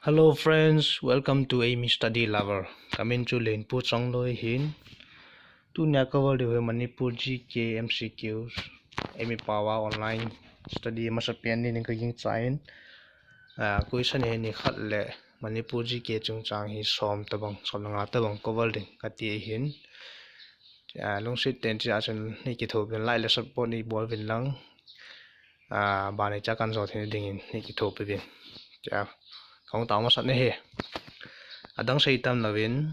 Hello friends, welcome to Amy Study Lover. Coming to Lane Pu Chong Loi Hin. To cover the Manipur GK MCQs. Amy Power online study masapian ni kaging chain. Question ni khat le Manipur GK chung chang hi som tabang som nga tabang cover ding kati hin. Long sit ten cha chen ni ki thop lai le support ni bol vin lang. Ba ni cha kan zo the ding in ni ki thop bin. Cha không tao mà sẵn này adang say tam nawin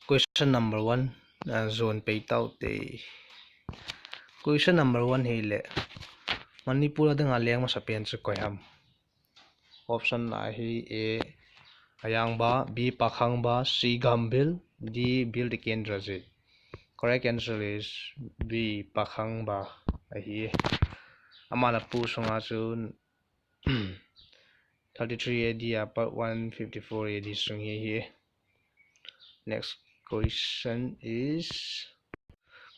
question number 1 zone pay tao te question number 1 hi le Manipur adang aleng ma sapian chu koyam option la hi a ayang ba b pakhang ba c gambil d bil de kendra je correct answer is b pakhang ba hi amala pu songa chu 33 AD part 154 AD sung here. Next question is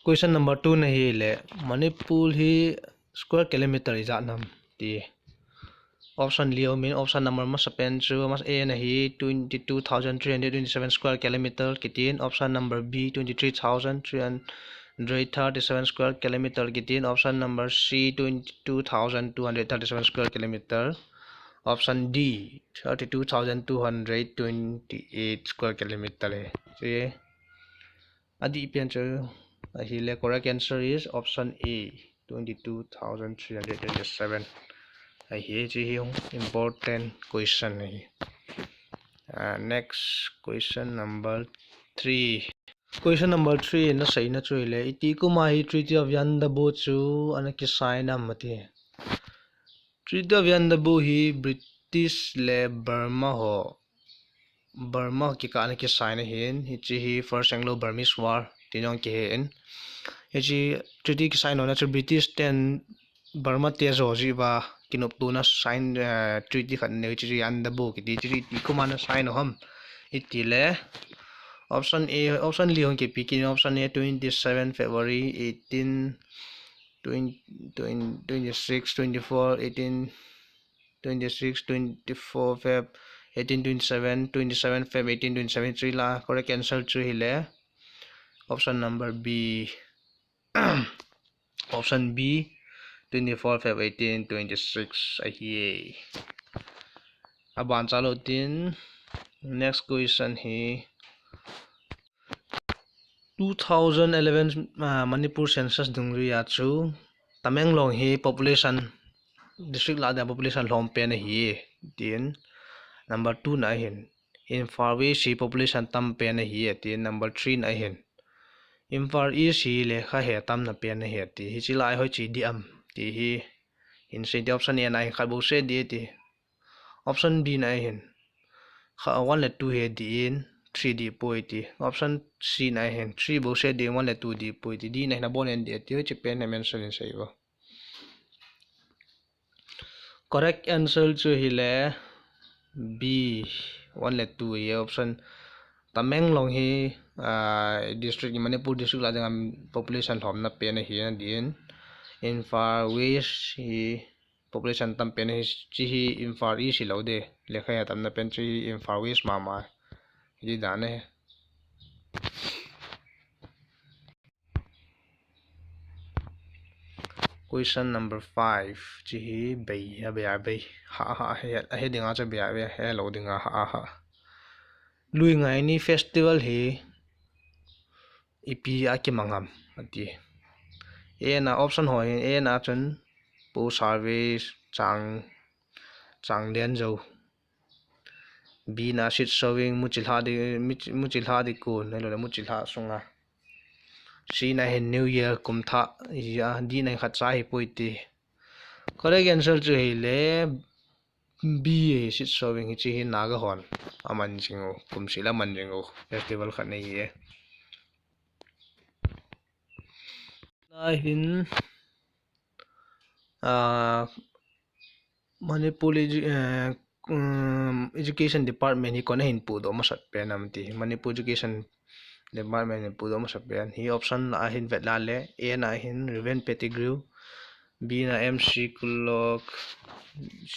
question number 2 na hi le Manipur hi square kilometer is nam ti option leo mean option number mas pen chu mas a na hi 22,327 square kilometer kitin option number b 23,337 square kilometer kitin option number c 22,237 square kilometer option D 32,228 square kilometer hai so adi answer hi correct answer is option A 22,327 hi important question hai. Next question number 3 question number 3 na sai na choi le iti kuma hi treaty of Yandabu chu anaki sign amati Treaty of Yandabu hi British le Burma ki ka ki sign hin hi chi hi first Anglo-Burmese war tinong ki hin hi chi treaty ki sign ona chu British ten Burma te zo ji ba kinop tu na sign treaty khan ne chi Yandabu ki ti kuma na sign hom iti le option A option li hong ki pikin option A 27 February 18 26 24 18 26 24 Feb 1827 27 Feb 1827 3 la correct answer chu hile option number B option B 24 Feb 1826 ahi aban chalo tin next question hi 2011 Manipur census dungri ya chu Tamenglong hi population district la da population lom pen hi tin number 2 na hin in far west hi population tam pen hi tin number 3 na hin in far east hi le kha he tam na pen hi ti hi chilai hoi chi di am ti hi in se di option a na hi kha bo se di ti option B na hin kha 1 le 2 he di in 3 di poiti option C na hin 3 bo se di 1 le 2 di poiti di na na bon en di ti chi pen na mention in sai bo correct answer chu hile B 1 le 2 ye option Tamenglong hi district ni Manipur district la jang population hom na pen hi na din in far west hi population tam pen hi chi hi in far east lo de lekha ya tam na pen chi in far west ma hi da ne question number 5 chi hi bei ha he dinga cha be he lo dinga ha lui ngai ni festival hi ipi aki mangam ati e na option hoi e na chun pu service chang lian zo b na shit showing muchilha di ko ne lo muchilha sunga c na he new year kumtha ya d na kha cha hi poiti correct answer chu hi le b shit showing hi chi hi naga hon aman jingo kumsila man jingo festival khan nei ye na hin Manipur education department hi kona hin pu do ma sat pe nam ti Manipur education department hin pu do ma sat pe hi option a hin vet la le a na hin Riven Pettigrew B na MC Kulok C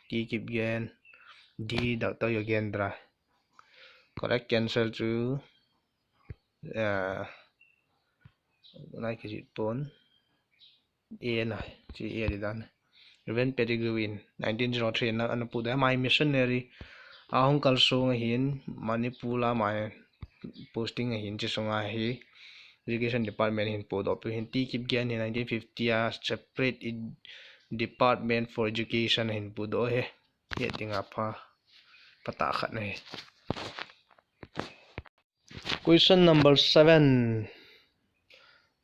T Kipgen D Dr. Yogendra correct cancel to nai ki pon A này chỉ A đi dan event pedigree in 1903 na anu pu da my missionary ahong kalso nga hin Manipur la mai posting nga hin chi songa hi education department hin pod op hin ti kip gen in 1950 a separate department for education hin pu do he ye tinga pha pata khat ne question number 7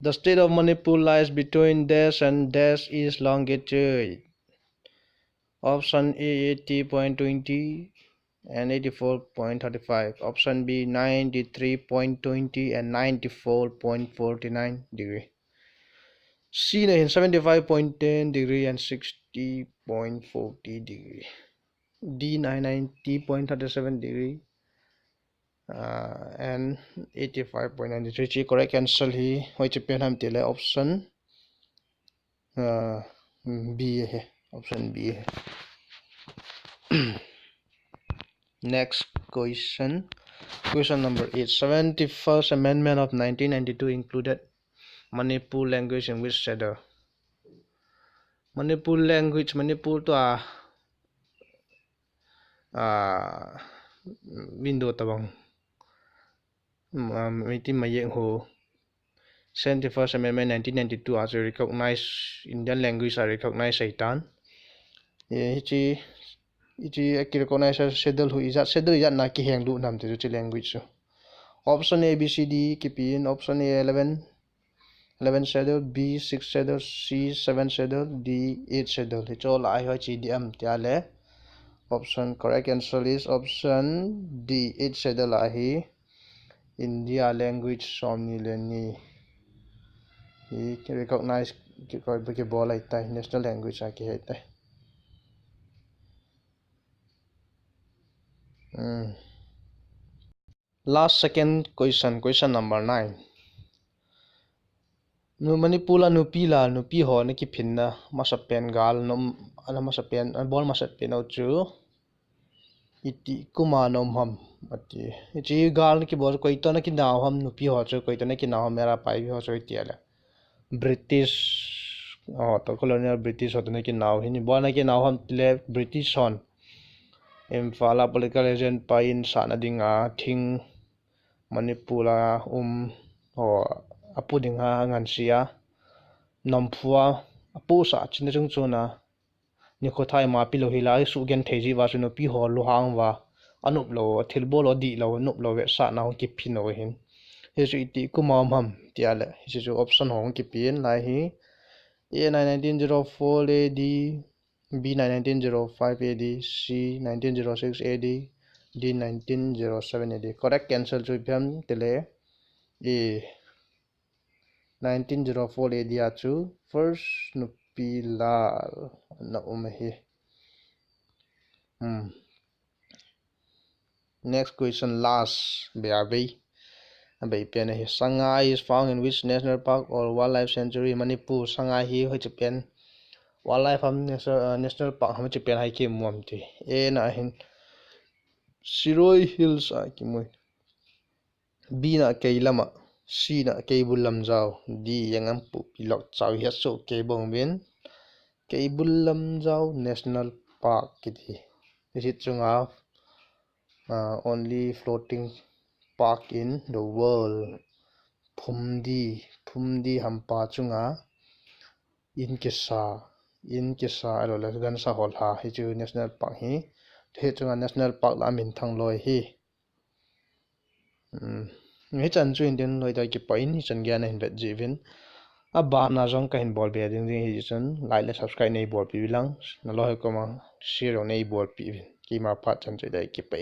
the state of Manipur lies between dash and dash east longitude option A 80.20 and 84.35 option B 93.20 and 94.49 degree C 75.10 degree and 60.40 degree D 90.37 degree and 85.93 correct answer hi hoi che pen ham tele option B hai option B hai next question number 8 71st amendment of 1992 included Manipur language in which schedule Manipur language Manipur to window tabang miti mayek ho 71st amendment 1992 as a recognized Indian language are recognized saitan ichi recognize schedule hu izat schedule izat na ki heng lu nam te chi language so option A B C D kipin option A 11 schedule B 6 schedule C 7 schedule D 8 schedule hi chol ai ho chi di am tia le option correct answer is option D 8 schedule hi India language somni le ni hi recognize ki koi ke bol ai tai national language a ki hai tai last second question number 9 nu Manipur la nupi ho na ki phinna masapen gal nom ana masapen bol masapen au chu iti kuma nom ham ati chi gal ki bol koi to na ki naw ham nupi ho chu koi to na ki naw mera pai ho chu tiala British to colonial British ho to na ki naw hini bol na ki naw ham le British on Imphala political agent pain sana dinga thing Manipura ho apudinga ngansia namphua apu sa chin chung chuna ni khothai ma pi lo hilai su gen theji wa su no pi ho lo hang wa anup lo thilbo lo di lo nup lo we sa na ki phino hin he su ti kumam ham tiale he su option hong ki pin lai hi A 1904 AD B 1905 AD C 1906 AD D 1907 AD correct cancel chu pham tele A 1904 AD achu first nupi lal na hi next question last be pen hi Sangai is found in which national park or wildlife sanctuary Manipur Sangai hi hoi che pen wildlife national park ham che pen hai ke muam ti A na hin Siroi Hills a ki moi B na Keilama C na Keibul Lamjau D yangam pu pilok chaw hi so ke bong bin Keibul Lamjau National Park kiti visit chunga only floating park in the world Phumdi hampa chunga in kesa alo la gan sa hol ha hi chu national park hi the chunga national park la min thang loi hi ngai chan chu indian loi dai ki pain hi chan gyan hin bet jivin a ba na jong ka hin bol be ding ding hi chan like le subscribe nei bol pi bilang na loi ko ma share nei bol pi ki ma pha chan chu dai ki pe